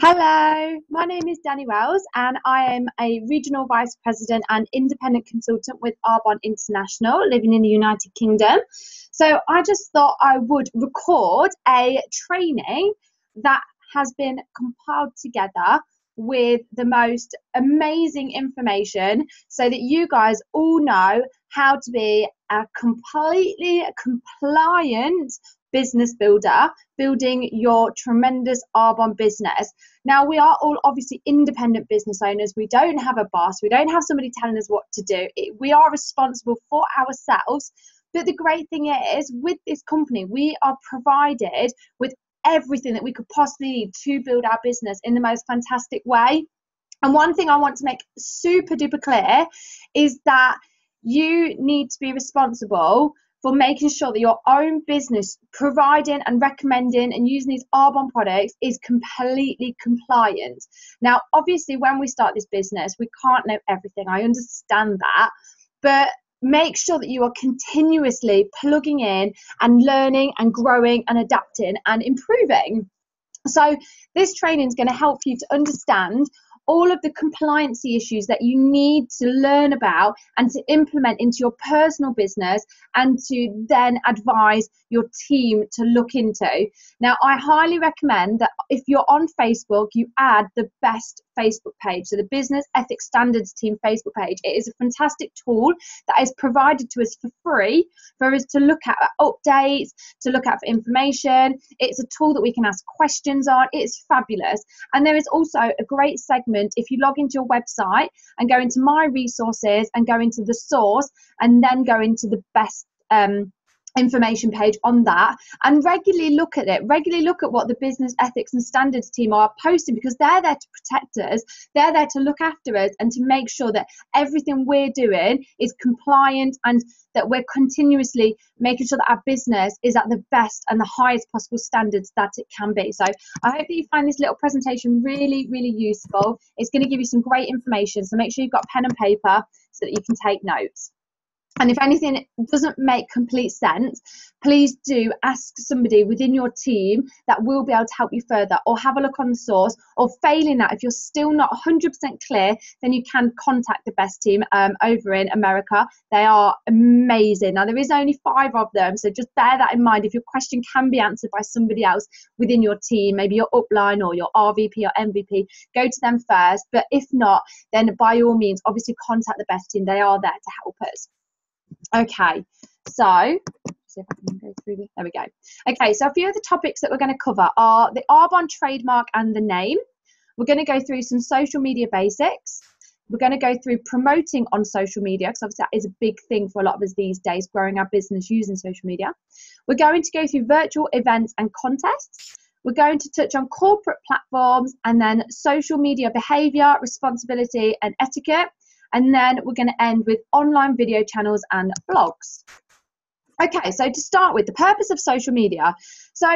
Hello, my name is Danni and I am a Regional Vice President and Independent Consultant with Arbonne International, living in the United Kingdom. So I just thought I would record a training that has been compiled together with the most amazing information so that you guys all know how to be a completely compliant business builder, building your tremendous Arbonne business. Now, we are all obviously independent business owners. We don't have a boss. We don't have somebody telling us what to do. We are responsible for ourselves. But the great thing is, with this company, we are provided with everything that we could possibly need to build our business in the most fantastic way. And one thing I want to make super duper clear is that you need to be responsible for making sure that your own business providing and recommending and using these Arbonne products is completely compliant. Now, obviously, when we start this business, we can't know everything. I understand that. But make sure that you are continuously plugging in and learning and growing and adapting and improving. So this training is going to help you to understand all of the compliancy issues that you need to learn about and to implement into your personal business and to then advise your team to look into. Now, I highly recommend that if you're on Facebook, you add the best Facebook page. So the Business Ethics Standards Team Facebook page. It is a fantastic tool that is provided to us for free for us to look at updates, to look at for information. It's a tool that we can ask questions on. It's fabulous. And there is also a great segment if you log into your website and go into my resources and go into the source and then go into the best information page on that and regularly look at it, regularly look at what the Business Ethics and Standards team are posting, because they're there to protect us, they're there to look after us and to make sure that everything we're doing is compliant and that we're continuously making sure that our business is at the best and the highest possible standards that it can be. So I hope that you find this little presentation really, really useful. It's going to give you some great information, so make sure you've got pen and paper so that you can take notes. And if anything doesn't make complete sense, please do ask somebody within your team that will be able to help you further, or have a look on the source, or failing that, if you're still not 100% clear, then you can contact the best team over in America. They are amazing. Now, there is only 5 of them, so just bear that in mind. If your question can be answered by somebody else within your team, maybe your upline or your RVP or MVP, go to them first. But if not, then by all means, obviously contact the best team. They are there to help us. Okay, so see if I can go through this. There we go. Okay, so a few of the topics that we're going to cover are the Arbonne trademark and the name. We're going to go through some social media basics. We're going to go through promoting on social media, because obviously that is a big thing for a lot of us these days, growing our business using social media. We're going to go through virtual events and contests. We're going to touch on corporate platforms, and then social media behavior, responsibility and etiquette. And then we're going to end with online video channels and blogs. Okay, so to start with, the purpose of social media. So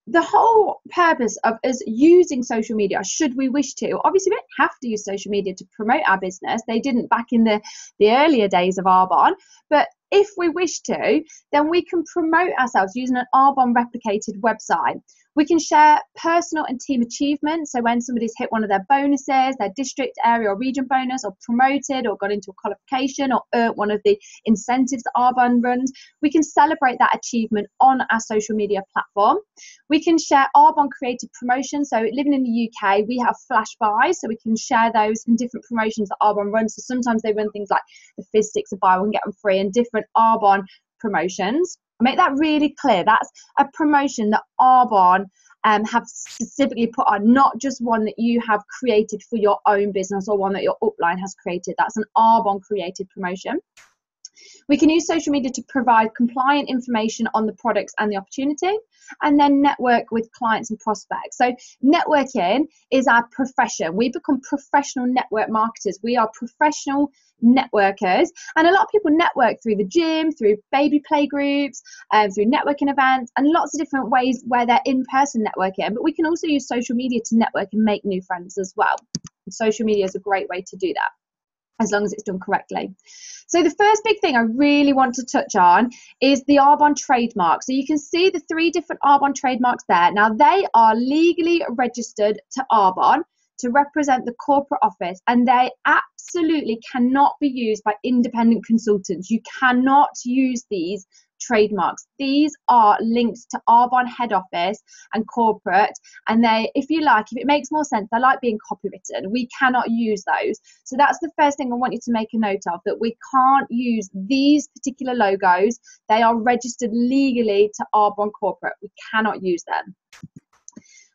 the whole purpose of us using social media, should we wish to, obviously we don't have to use social media to promote our business. They didn't back in the earlier days of Arbonne. But if we wish to, then we can promote ourselves using an Arbonne replicated website. We can share personal and team achievements. So when somebody's hit one of their bonuses, their district, area or region bonus, or promoted, or got into a qualification, or earned one of the incentives that Arbonne runs, we can celebrate that achievement on our social media platform. We can share Arbonne created promotions. So living in the UK, we have flash buys, so we can share those in different promotions that Arbonne runs. So sometimes they run things like the Fizz Sticks are buy one, get them free, and different Arbonne promotions. I make that really clear. That's a promotion that Arbonne have specifically put on, not just one that you have created for your own business or one that your upline has created. That's an Arbonne created promotion. We can use social media to provide compliant information on the products and the opportunity, and then network with clients and prospects. So networking is our profession. We become professional network marketers. We are professional networkers, and a lot of people network through the gym, through baby play groups, through networking events, and lots of different ways where they're in-person networking. But we can also use social media to network and make new friends as well. And social media is a great way to do that. as long as it's done correctly. So the first big thing I really want to touch on is the Arbonne Trademark. So you can see the 3 different Arbonne trademarks there. Now they are legally registered to Arbonne to represent the corporate office, and they absolutely cannot be used by independent consultants. You cannot use these trademarks. These are linked to Arbonne head office and corporate, and they, if you like, if it makes more sense, they like being copywritten. We cannot use those. So that's the first thing I want you to make a note of, that we can't use these particular logos. They are registered legally to Arbonne corporate. We cannot use them.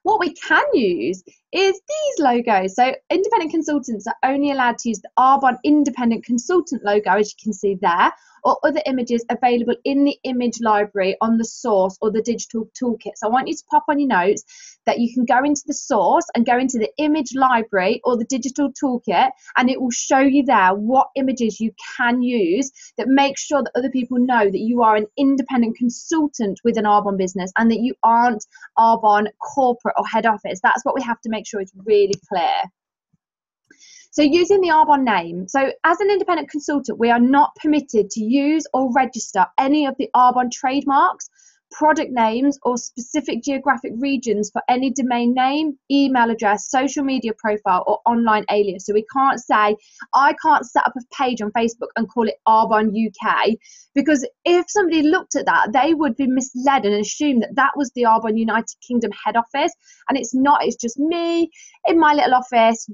What we can use is these logos. So independent consultants are only allowed to use the Arbonne independent consultant logo, as you can see there, or other images available in the image library on the source or the digital toolkit. So I want you to pop on your notes that you can go into the source and go into the image library or the digital toolkit, and it will show you there what images you can use that make sure that other people know that you are an independent consultant with an Arbonne business and that you aren't Arbonne corporate or head office. That's what we have to make sure is really clear. So using the Arbonne name. So as an independent consultant, we are not permitted to use or register any of the Arbonne trademarks, product names, or specific geographic regions for any domain name, email address, social media profile, or online alias. So we can't say, I can't set up a page on Facebook and call it Arbonne UK, because if somebody looked at that, they would be misled and assume that that was the Arbonne United Kingdom head office, and it's not. It's just me in my little office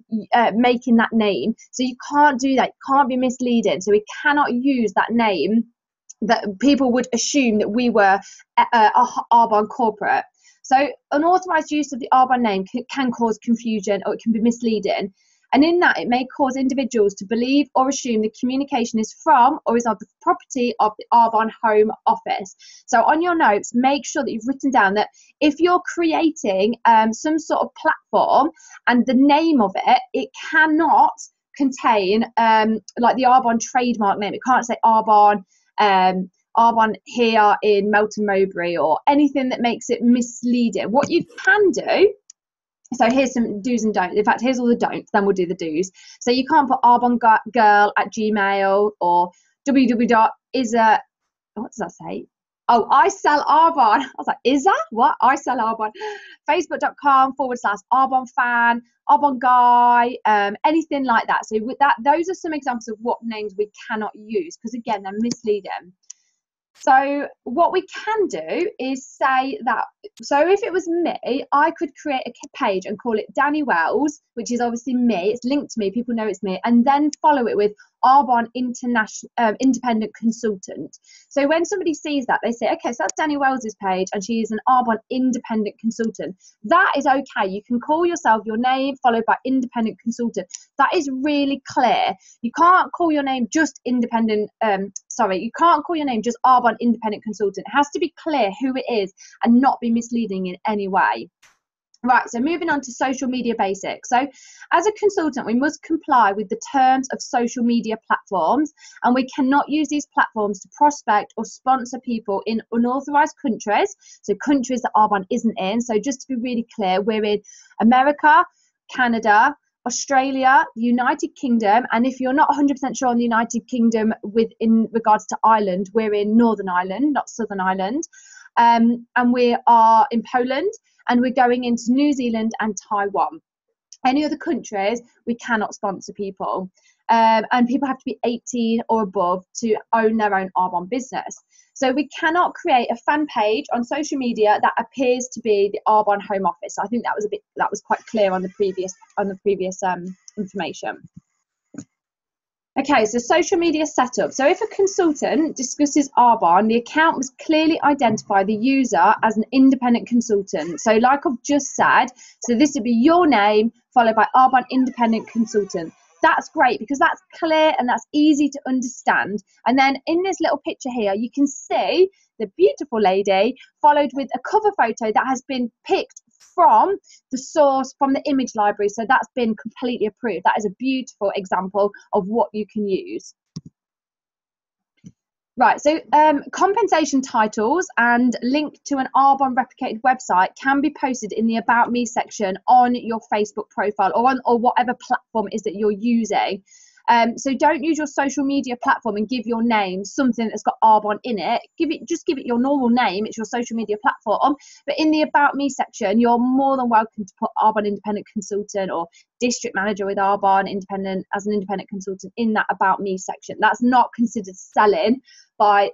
making that name. So you can't do that. You can't be misleading. So we cannot use that name that people would assume that we were Arbonne corporate. So unauthorized use of the Arbonne name can cause confusion, or it can be misleading. And in that, it may cause individuals to believe or assume the communication is from or is of the property of the Arbonne Home Office. So on your notes, make sure that you've written down that if you're creating some sort of platform and the name of it, it cannot contain like the Arbonne trademark name. It can't say Arbonne here in Melton Mowbray or anything that makes it misleading. What you can do, so here's some do's and don'ts. In fact, here's all the don'ts, then we'll do the do's. So you can't put arbonnegirl@gmail or www.isa, what does that say? Oh, I sell Arbonne. I was like, is that what? I sell Arbonne. Facebook.com/Arbonne fan, Arbonne guy, anything like that. So with that, those are some examples of what names we cannot use, because again, they're misleading. So what we can do is say that, so if it was me, I could create a page and call it Danni Wells, which is obviously me, it's linked to me, people know it's me, and then follow it with Arbonne International Independent Consultant. So when somebody sees that, they say, okay, so that's Danni Wells's page and she is an Arbonne Independent Consultant. That is okay. You can call yourself your name followed by Independent Consultant. That is really clear. You can't call your name just Independent, you can't call your name just Arbonne Independent Consultant. It has to be clear who it is and not be misleading in any way. Right, so moving on to social media basics. So as a consultant, we must comply with the terms of social media platforms, and we cannot use these platforms to prospect or sponsor people in unauthorized countries, so countries that Arbonne isn't in. So just to be really clear, we're in America, Canada, Australia, the United Kingdom, and if you're not 100% sure on the United Kingdom in regards to Ireland, we're in Northern Ireland, not Southern Ireland, and we are in Poland, and we're going into New Zealand and Taiwan. Any other countries, we cannot sponsor people. And people have to be 18 or above to own their own Arbonne business. So we cannot create a fan page on social media that appears to be the Arbonne Home Office. So I think that was quite clear on the previous information. Okay, so social media setup. So if a consultant discusses Arbonne, the account must clearly identify the user as an independent consultant. So like I've just said, so this would be your name followed by Arbonne Independent Consultant. That's great because that's clear and that's easy to understand. And then in this little picture here, you can see the beautiful lady followed with a cover photo that has been picked from the source, from the image library. So that's been completely approved. That is a beautiful example of what you can use. Right, so compensation titles and link to an Arbonne replicated website can be posted in the About Me section on your Facebook profile or on whatever platform it is that you're using. So don't use your social media platform and give your name something that's got Arbonne in it. Just give it your normal name. It's your social media platform. But in the About Me section, you're more than welcome to put Arbonne Independent Consultant or District Manager with Arbonne Independent as an independent consultant in that About Me section. That's not considered selling by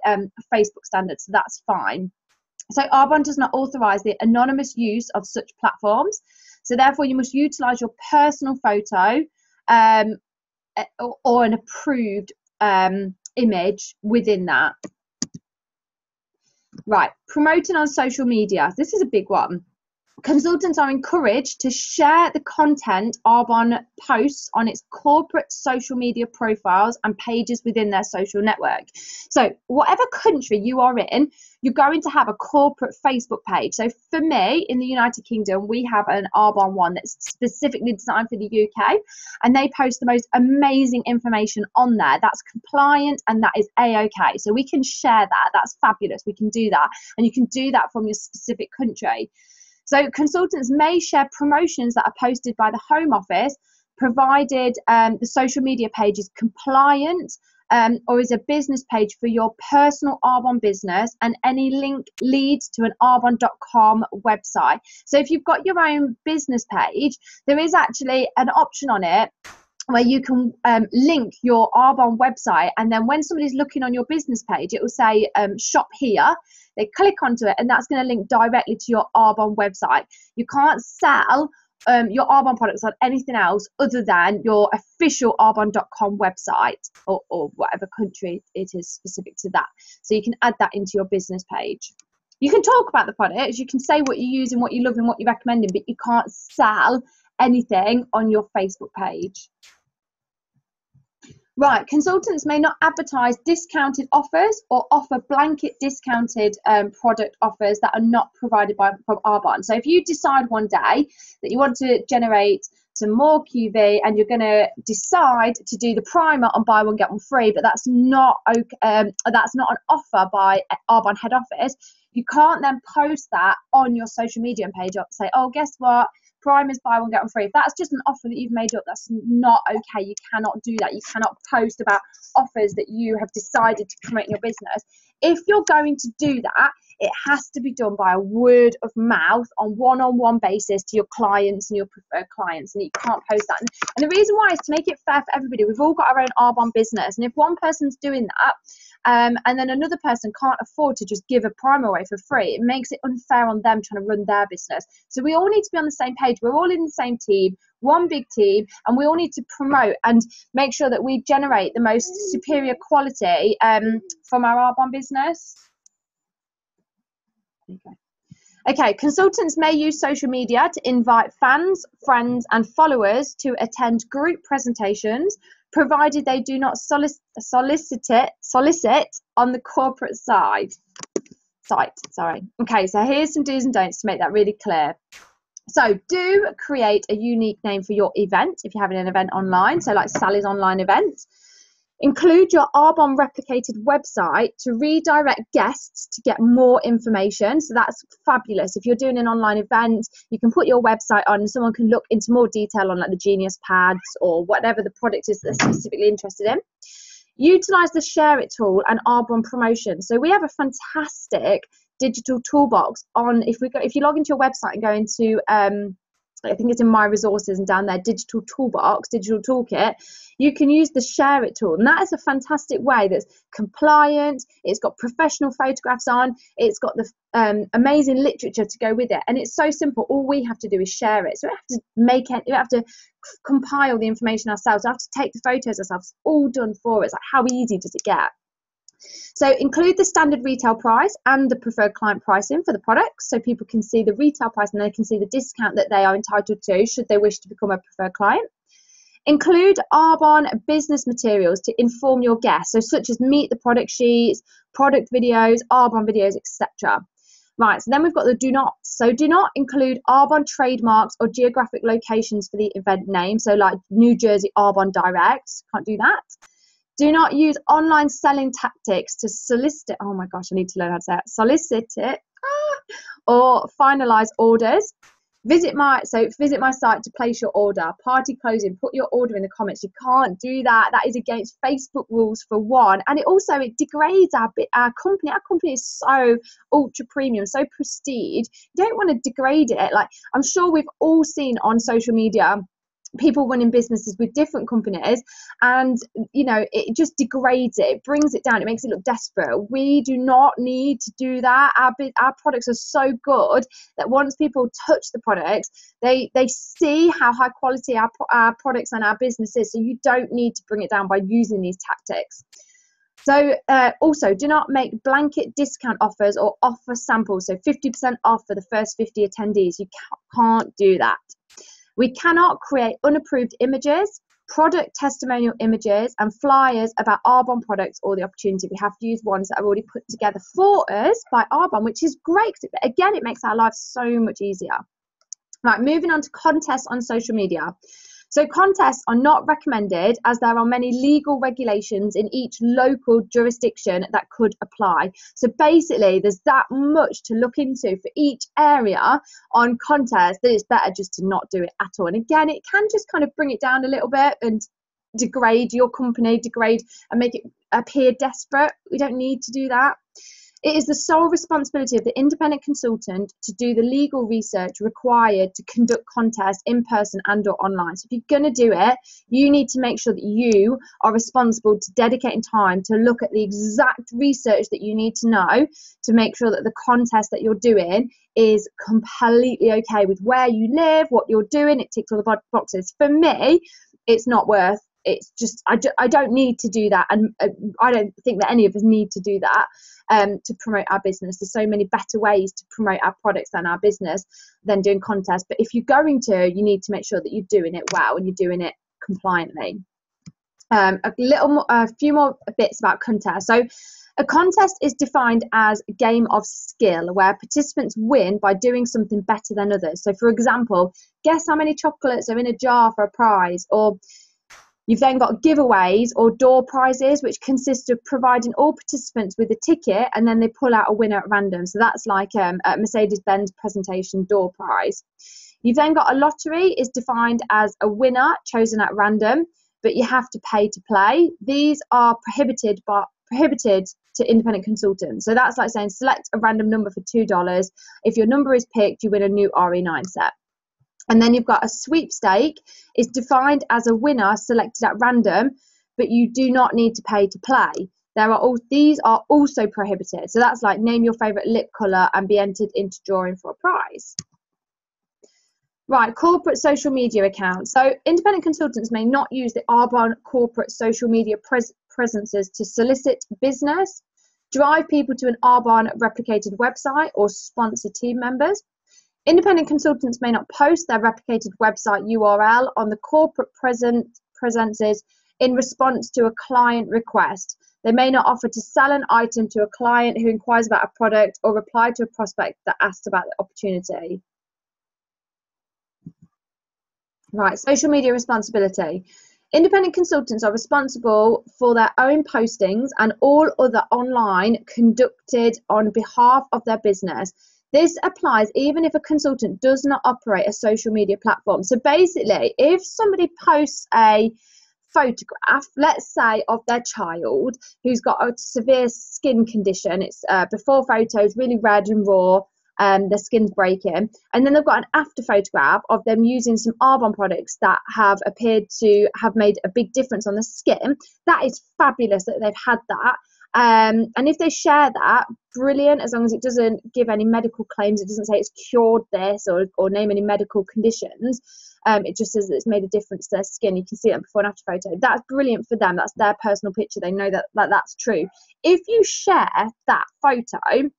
Facebook standards, so that's fine. So Arbonne does not authorise the anonymous use of such platforms. So therefore, you must utilise your personal photo or an approved image within that. Right, promoting on social media. This is a big one. Consultants are encouraged to share the content Arbonne posts on its corporate social media profiles and pages within their social network. So whatever country you are in, you're going to have a corporate Facebook page. So for me, in the United Kingdom, we have an Arbonne one that's specifically designed for the UK, and they post the most amazing information on there. That's compliant and that is A-OK. So we can share that. That's fabulous. We can do that. And you can do that from your specific country. So consultants may share promotions that are posted by the Home Office, provided the social media page is compliant or is a business page for your personal Arbonne business, and any link leads to an arbonne.com website. So if you've got your own business page, there is actually an option on it where you can link your Arbonne website, and then when somebody's looking on your business page, it will say shop here. They click onto it, and that's going to link directly to your Arbonne website. You can't sell your Arbonne products on anything else other than your official arbonne.com website, or whatever country it is specific to that. So you can add that into your business page. You can talk about the products, you can say what you use and what you love and what you're recommending, but you can't sell anything on your Facebook page. Right, consultants may not advertise discounted offers or offer blanket discounted product offers that are not provided from Arbonne. So if you decide one day that you want to generate some more QV and you're going to decide to do the primer on buy one get one free, but that's not an offer by Arbonne head office, you can't then post that on your social media page or say, oh, guess what? Primers buy one get one free. If that's just an offer that you've made up, that's not okay. You cannot do that. You cannot post about offers that you have decided to promote in your business. If you're going to do that, it has to be done by a word of mouth on one-on-one basis to your clients and your preferred clients, and you can't post that. And the reason why is to make it fair for everybody. We've all got our own Arbonne business, and if one person's doing that and then another person can't afford to just give a primer away for free, it makes it unfair on them trying to run their business. So we all need to be on the same page. We're all in the same team, one big team, and we all need to promote and make sure that we generate the most superior quality from our Arbonne business. Okay, consultants may use social media to invite fans, friends, and followers to attend group presentations, provided they do not solicit on the corporate site. Okay, so here's some do's and don'ts to make that really clear. So do create a unique name for your event if you're having an event online, so like Sally's online event. Include your Arbonne replicated website to redirect guests to get more information. So that's fabulous. If you're doing an online event, you can put your website on and someone can look into more detail on like the Genius pads or whatever the product is that they're specifically interested in. Utilize the Share It tool and Arbonne promotion. So we have a fantastic digital toolbox on, if you log into your website and go into I think it's in My Resources and down there, Digital Toolbox, Digital Toolkit, you can use the Share It tool. And that is a fantastic way that's compliant, it's got professional photographs on, it's got the amazing literature to go with it. And it's so simple. All we have to do is share it. So we have to compile the information ourselves. We have to take the photos ourselves. It's all done for us. Like, how easy does it get? So include the standard retail price and the preferred client pricing for the products, so people can see the retail price and they can see the discount that they are entitled to should they wish to become a preferred client. Include Arbonne business materials to inform your guests, so such as meet the product sheets, product videos, Arbonne videos, etc. Right, so then we've got the do not. So do not include Arbonne trademarks or geographic locations for the event name, so like New Jersey Arbonne Direct, can't do that. Do not use online selling tactics to solicit, oh my gosh, I need to learn how to say it, solicit it or finalize orders. Visit my site to place your order. Party closing, put your order in the comments. You can't do that. That is against Facebook rules for one, and it degrades our company. Our company is so ultra premium, so prestige. You don't want to degrade it. Like, I'm sure we've all seen on social media people running businesses with different companies, and it just degrades it. It brings it down. It makes it look desperate. We do not need to do that. Our products are so good that once people touch the products, they see how high quality our products and our business is. So you don't need to bring it down by using these tactics. So also, do not make blanket discount offers or offer samples. So 50% off for the first 50 attendees. You can't do that. We cannot create unapproved images, product testimonial images, and flyers about Arbonne products or the opportunity. We have to use ones that are already put together for us by Arbonne, which is great. Again, it makes our lives so much easier. Right, moving on to contests on social media. So contests are not recommended, as there are many legal regulations in each local jurisdiction that could apply. So basically, there's that much to look into for each area on contests that it's better just to not do it at all. And again, it can just kind of bring it down a little bit and degrade your company, and make it appear desperate. We don't need to do that. It is the sole responsibility of the independent consultant to do the legal research required to conduct contests in person and or online. So if you're going to do it, you need to make sure that you are responsible to dedicating time to look at the exact research that you need to know to make sure that the contest that you're doing is completely okay with where you live, what you're doing. It ticks all the boxes. For me, it's not worth. It's just, I don't need to do that, and I don't think that any of us need to do that to promote our business. There's so many better ways to promote our products and our business than doing contests. But if you're going to, you need to make sure that you're doing it well and you're doing it compliantly. A few more bits about contests. So a contest is defined as a game of skill where participants win by doing something better than others. So for example, guess how many chocolates are in a jar for a prize, or you've then got giveaways or door prizes, which consist of providing all participants with a ticket and then they pull out a winner at random. So that's like a Mercedes-Benz presentation door prize. You've then got a lottery, is defined as a winner chosen at random, but you have to pay to play. These are prohibited to independent consultants. So that's like saying select a random number for $2. If your number is picked, you win a new RE9 set. And then you've got a sweepstake, is defined as a winner selected at random, but you do not need to pay to play. These are also prohibited. So that's like name your favourite lip colour and be entered into drawing for a prize. Right, corporate social media accounts. So independent consultants may not use the Arbonne corporate social media presences to solicit business, drive people to an Arbonne replicated website, or sponsor team members. Independent consultants may not post their replicated website URL on the corporate presences in response to a client request. They may not offer to sell an item to a client who inquires about a product or reply to a prospect that asks about the opportunity. Right, social media responsibility. Independent consultants are responsible for their own postings and all other online conducted on behalf of their business. This applies even if a consultant does not operate a social media platform. So basically, if somebody posts a photograph, let's say, of their child who's got a severe skin condition, it's before photos, really red and raw, their skin's breaking, and then they've got an after photograph of them using some Arbonne products that have appeared to have made a big difference on the skin, that is fabulous that they've had that. And if they share that, brilliant, as long as it doesn't give any medical claims, it doesn't say it's cured this or name any medical conditions. It just says that it's made a difference to their skin. You can see it before and after photo. That's brilliant for them. That's their personal picture. They know that that's true. If you share that photo,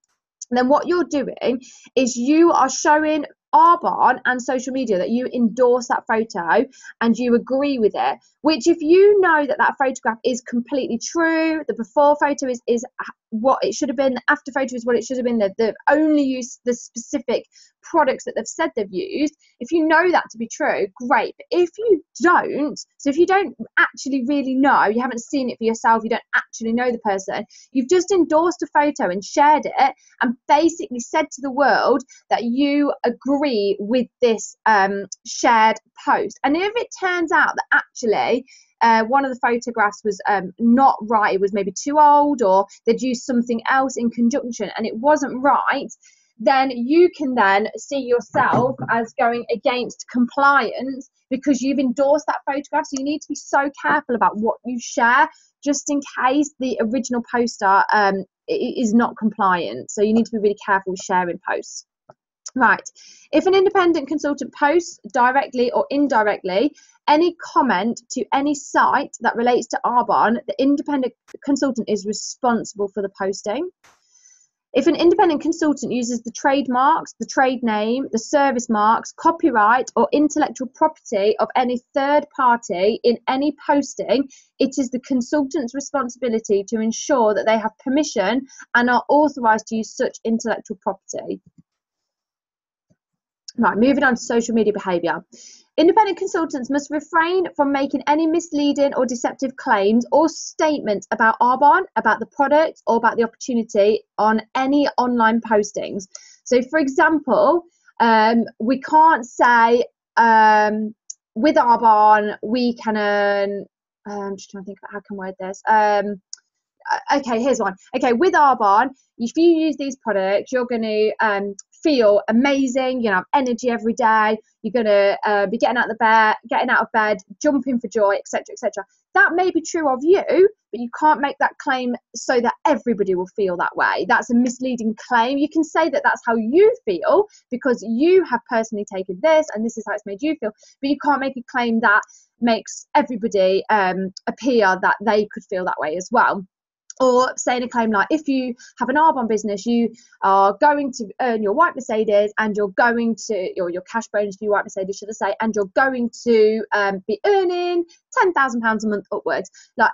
then what you're doing is you are showing Arbonne and social media that you endorse that photo and you agree with it, which if you know that photograph is completely true, the before photo is what it should have been, the after photo is what it should have been, the only use the specific products that they've said they've used, if you know that to be true, great. But if you don't, so if you don't actually really know, you haven't seen it for yourself, you don't actually know the person, you've just endorsed a photo and shared it and basically said to the world that you agree with this shared post. And if it turns out that actually one of the photographs was not right, it was maybe too old, or they'd used something else in conjunction and it wasn't right, then you can then see yourself as going against compliance because you've endorsed that photograph. So you need to be so careful about what you share, just in case the original poster is not compliant. So you need to be really careful with sharing posts. Right, if an independent consultant posts directly or indirectly any comment to any site that relates to Arbonne, the independent consultant is responsible for the posting. If an independent consultant uses the trademarks, the trade name, the service marks, copyright or intellectual property of any third party in any posting, it is the consultant's responsibility to ensure that they have permission and are authorised to use such intellectual property. Right, moving on to social media behaviour. Independent consultants must refrain from making any misleading or deceptive claims or statements about Arbonne, about the product, or about the opportunity on any online postings. So, for example, we can't say with Arbonne we can earn. I'm just trying to think about how I can word this. Okay, here's one. Okay, with Arbonne, if you use these products, you're going to feel amazing. You're gonna have energy every day. You're gonna be getting out of bed, jumping for joy, etc., etc. That may be true of you, but you can't make that claim so that everybody will feel that way. That's a misleading claim. You can say that that's how you feel because you have personally taken this and this is how it's made you feel, but you can't make a claim that makes everybody appear that they could feel that way as well. Or saying a claim like, if you have an Arbonne business, you are going to earn your white Mercedes and you're going to, or your cash bonus for your white Mercedes, should I say, and you're going to be earning £10,000 a month upwards. Like,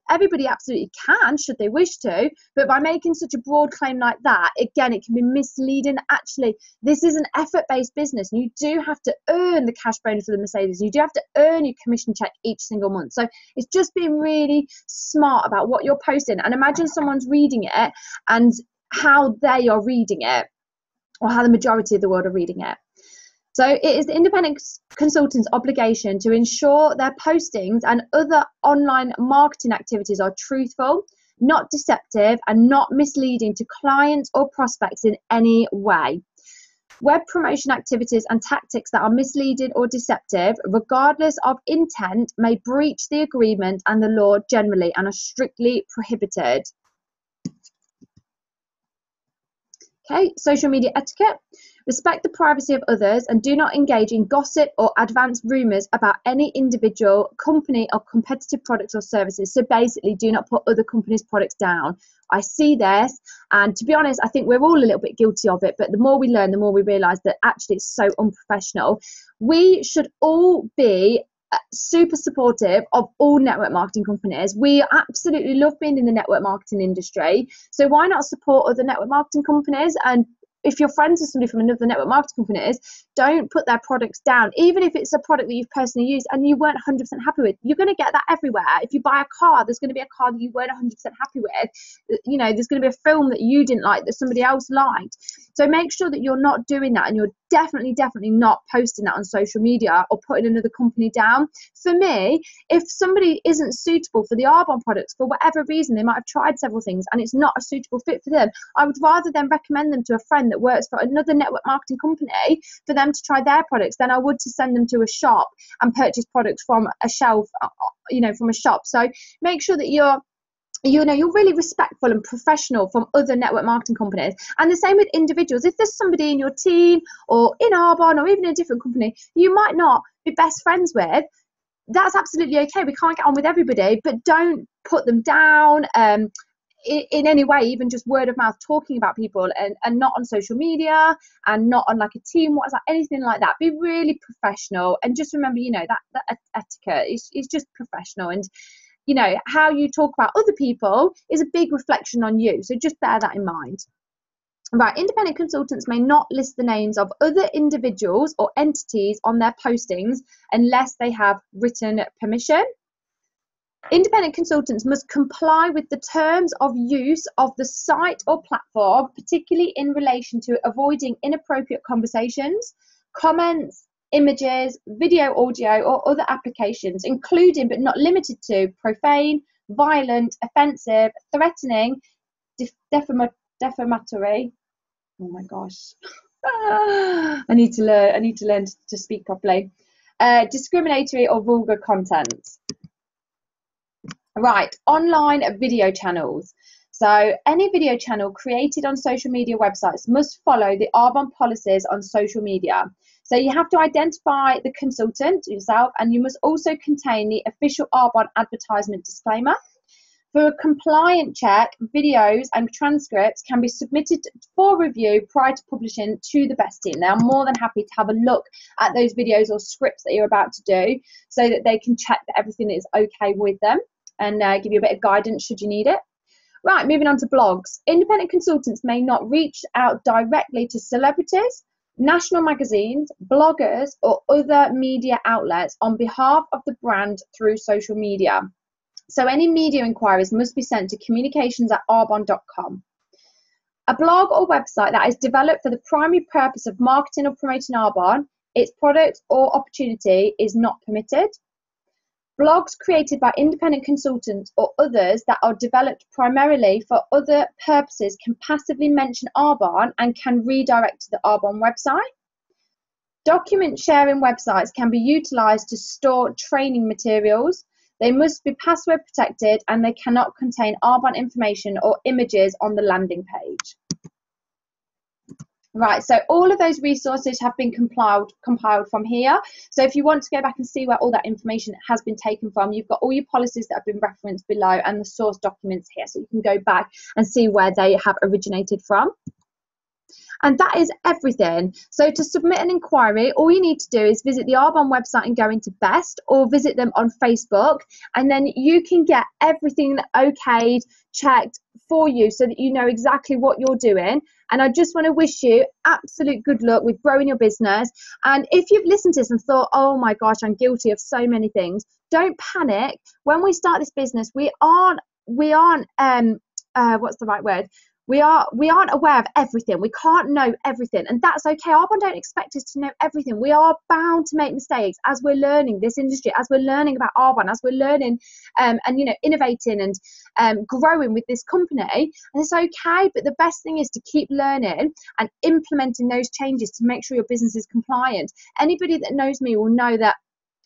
everybody absolutely can, should they wish to, but by making such a broad claim like that, again, it can be misleading. Actually, this is an effort-based business and you do have to earn the cash bonus for the Mercedes. You do have to earn your commission check each single month. So it's just being really smart about what you're posting. And imagine someone's reading it and how they are reading it, or how the majority of the world are reading it. So it is the independent consultant's obligation to ensure their postings and other online marketing activities are truthful, not deceptive, and not misleading to clients or prospects in any way. Web promotion activities and tactics that are misleading or deceptive, regardless of intent, may breach the agreement and the law generally and are strictly prohibited. Okay, social media etiquette. Respect the privacy of others and do not engage in gossip or advance rumours about any individual, company or competitive products or services. So basically, do not put other companies' products down. I see this, and to be honest, I think we're all a little bit guilty of it, but the more we learn, the more we realise that actually it's so unprofessional. We should all be super supportive of all network marketing companies. We absolutely love being in the network marketing industry, so why not support other network marketing companies? And if you're friends with somebody from another network marketing company, don't put their products down. Even if it's a product that you've personally used and you weren't 100% happy with, you're going to get that everywhere. If you buy a car, there's going to be a car that you weren't 100% happy with. You know, there's going to be a film that you didn't like that somebody else liked. So make sure that you're not doing that, and you're definitely not posting that on social media or putting another company down. For me, if somebody isn't suitable for the Arbonne products for whatever reason, they might have tried several things and it's not a suitable fit for them, I would rather then recommend them to a friend that works for another network marketing company for them to try their products than I would to send them to a shop and purchase products from a shelf, you know, from a shop. So make sure that you're really respectful and professional from other network marketing companies. And the same with individuals. If there's somebody in your team or in Arbonne or even in a different company you might not be best friends with, that's absolutely okay. We can't get on with everybody, but don't put them down in any way, even just word of mouth talking about people, and not on social media and not on like a team WhatsApp, anything like that. Be really professional, and just remember, you know, that etiquette is just professional, and you know, how you talk about other people is a big reflection on you. So just bear that in mind. Right, independent consultants may not list the names of other individuals or entities on their postings unless they have written permission. Independent consultants must comply with the terms of use of the site or platform, particularly in relation to avoiding inappropriate conversations, comments, images, video, audio, or other applications, including but not limited to profane, violent, offensive, threatening, defamatory. Oh my gosh. I need to learn to speak properly. Discriminatory or vulgar content. Right, online video channels. So any video channel created on social media websites must follow the Arbonne policies on social media. So you have to identify the consultant yourself, and you must also contain the official Arbonne advertisement disclaimer. For a compliant check, videos and transcripts can be submitted for review prior to publishing to the best team. They are more than happy to have a look at those videos or scripts that you're about to do so that they can check that everything is okay with them and give you a bit of guidance should you need it. Right, moving on to blogs. Independent consultants may not reach out directly to celebrities, national magazines, bloggers, or other media outlets on behalf of the brand through social media. So any media inquiries must be sent to communications@arbonne.com. A blog or website that is developed for the primary purpose of marketing or promoting Arbonne, its product or opportunity is not permitted. Blogs created by independent consultants or others that are developed primarily for other purposes can passively mention Arbonne and can redirect to the Arbonne website. Document sharing websites can be utilised to store training materials. They must be password protected and they cannot contain Arbonne information or images on the landing page. Right, so all of those resources have been compiled from here. So if you want to go back and see where all that information has been taken from, you've got all your policies that have been referenced below and the source documents here. So you can go back and see where they have originated from. And that is everything. So to submit an inquiry, all you need to do is visit the Arbonne website and go into Best, or visit them on Facebook, and then you can get everything okayed, checked for you so that you know exactly what you're doing. And I just want to wish you absolute good luck with growing your business. And if you've listened to this and thought, oh my gosh, I'm guilty of so many things, don't panic. When we start this business, we aren't what's the right word? We aren't aware of everything. We can't know everything, and that's okay. Arbonne don't expect us to know everything. We are bound to make mistakes as we're learning this industry, as we're learning about Arbonne, as we're learning and innovating and growing with this company. And it's okay, but the best thing is to keep learning and implementing those changes to make sure your business is compliant. Anybody that knows me will know that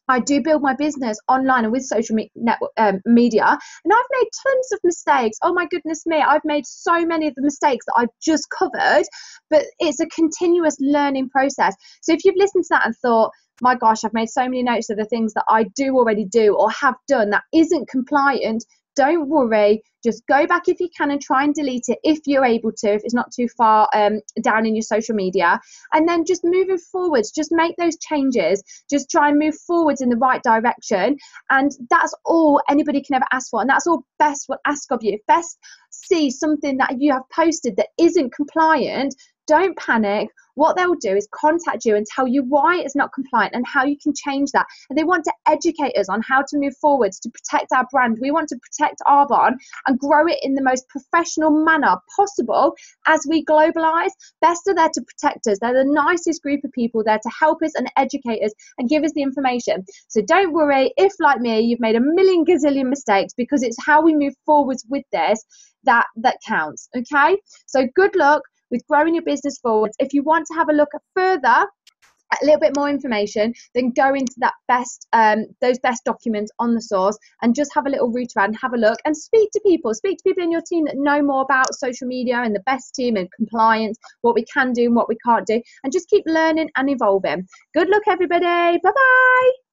I do build my business online and with social media, and I've made tons of mistakes. Oh my goodness me, I've made so many of the mistakes that I've just covered, but it's a continuous learning process. So if you've listened to that and thought, my gosh, I've made so many notes of the things that I do already do or have done that isn't compliant, don't worry. Just go back if you can and try and delete it if you're able to, if it's not too far down in your social media. And then just moving forwards, just make those changes. Just try and move forwards in the right direction. And that's all anybody can ever ask for. And that's all Best will ask of you. If Best see something that you have posted that isn't compliant, don't panic. What they'll do is contact you and tell you why it's not compliant and how you can change that. And they want to educate us on how to move forwards to protect our brand. We want to protect Arbonne and grow it in the most professional manner possible as we globalize. Best are there to protect us. They're the nicest group of people there to help us and educate us and give us the information. So don't worry if, like me, you've made a million gazillion mistakes, because it's how we move forwards with this that counts. Okay, so good luck with growing your business forwards. If you want to have a look further, a little bit more information, then go into that those best documents on the source and just have a little root around and have a look and speak to people in your team that know more about social media and the best team and compliance, what we can do and what we can't do, and just keep learning and evolving. Good luck, everybody. Bye bye.